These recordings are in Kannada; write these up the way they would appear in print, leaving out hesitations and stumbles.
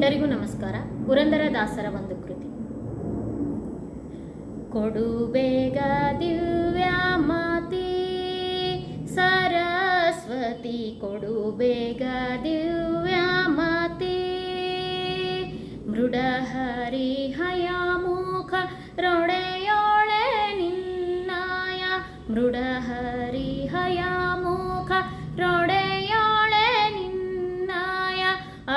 ಎಲ್ಲರಿಗೂ ನಮಸ್ಕಾರ. ಪುರಂದರದಾಸರ ಒಂದು ಕೃತಿ. ಕೊಡು ಬೇಗ ದಿವ್ಯಾಮಾತಿ ಸರಸ್ವತಿ, ಕೊಡು ಬೇಗ ದಿವ್ಯಾಮಾತಿ. ಮೃಡಹರಿ ಹಯಾಮುಖ ರೊಡೆಯೋಳೆ ನಿನ್ನಾಯ, ಮೃಡಹರಿ ಹಯಾಮುಖ ರೊಡೆಯೋಳೆ ನಿನ್ನಾಯ.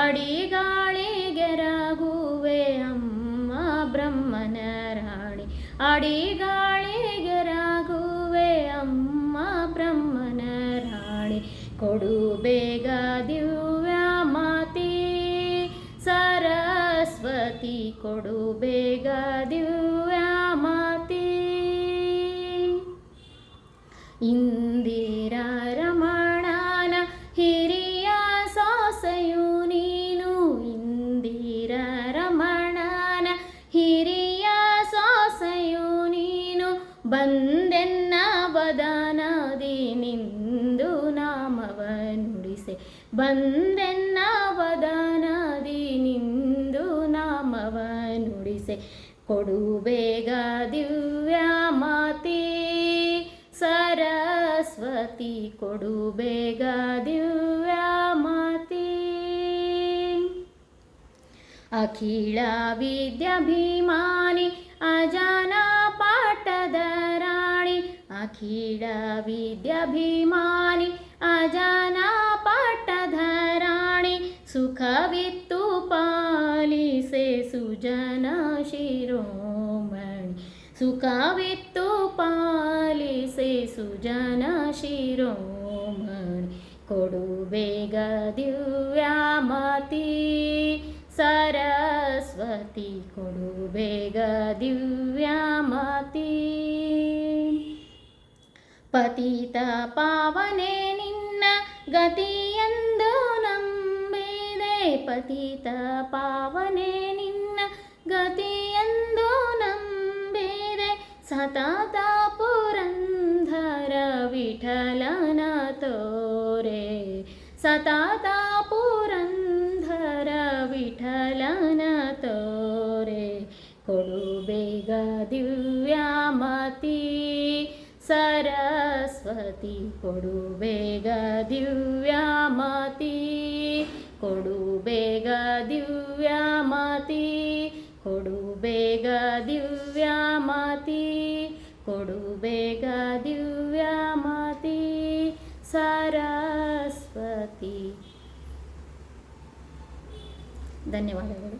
ಅಡಿಗಾಳಿಗೆ ರಘುವೆ ಅಮ್ಮ ಬ್ರಹ್ಮನ ರಾಣಿ, ಅಡಿಗಾಳಿಗೆ ರಘುವೆ ಅಮ್ಮ ಬ್ರಹ್ಮನ ರಾಣಿ. ಕೊಡು ಬೇಗ ದಿವ್ಯಾಮಾತಿ ಸರಸ್ವತಿ, ಕೊಡು ಬೇಗ ದಿವ್ಯಾಮಾತಿ. ಇಂದಿರಾ ರಮಣನ ಹಿರಿಯ ಸೊಸೆಯು ನೀನು, ಇಂದಿರಾ ರಮಣನ ಹಿರಿಯ ಸೊಸೆಯು ನೀನು. ಬಂದೆನ್ನ ವದನದಿ ನಿಂದು ನಾಮವ ನುಡಿಸೆ, ಬಂದೆನ್ನ ವದನದಿ ನಿಂದು ನಾಮವ ನುಡಿಸೆ. ಕೊಡು ಬೇಗ ದಿವ್ಯಾಮಾತಿ ಸರಸ್ವತಿ, ಕೊಡು ಬೇಗ ದಿವ್ಯಾಮಾತಿ. ಅಖಿಳ ವಿದ್ಯಾಭಿಮಾನಿ ಅಜಾನ ಪಾಠದ ರಾಣಿ, ಅಖಿಳ ವಿದ್ಯಾಭಿಮಾನಿ ಅಜಾನ ಪಾಠದ ರಾಣಿ. ಸುಖವಿತ್ತು ಪಾಲಿಸೆ ಸುಜನ ಶಿರೋಮಣಿ, ಸುಖವಿತ್ತು ಪಾಲಿಸೆ ಸುಜನ ಶಿರೋಮಣಿ. ಕೊಡು ಬೇಗ ದಿವ್ಯಾಮಾತಿ ಸರಸ್ವತಿ, ಕೊಡು ಬೇಗ ದಿವ್ಯಾಮಾತಿ. ಪತಿತ ಪಾವನೆ ನಿನ್ನ ಗತಿಯೆಂದು ನಂಬಿದೆ, ಪತಿತ ಪಾವನೆ ನಿನ್ನ ಗತಿಯೆಂದು ನಂಬಿದೆ. ಸತತ ಪುರಂದರ ವಿಠಲನ ತೋರೆ, ಸತತ ಪುರಂದರ ವಿಠಲನ ತೋರೆ. ಕೊಡು ಬೇಗ ದಿವ್ಯಾಮಾತಿ ಸರಸ್ವತಿ, ಕೊಡು ಬೇಗ ದಿವ್ಯಾಮಾತಿ. ಕೊಡು ಬೇಗ ದಿವ್ಯಾಮಾತಿ, ಕೊಡು ಬೇಗ ದಿವ್ಯಾಮಾತಿ, ಕೊಡು ಬೇಗ ದಿವ್ಯಾಮಾತಿ ಸರಸ್ವತಿ. ಧನ್ಯವಾದಗಳು.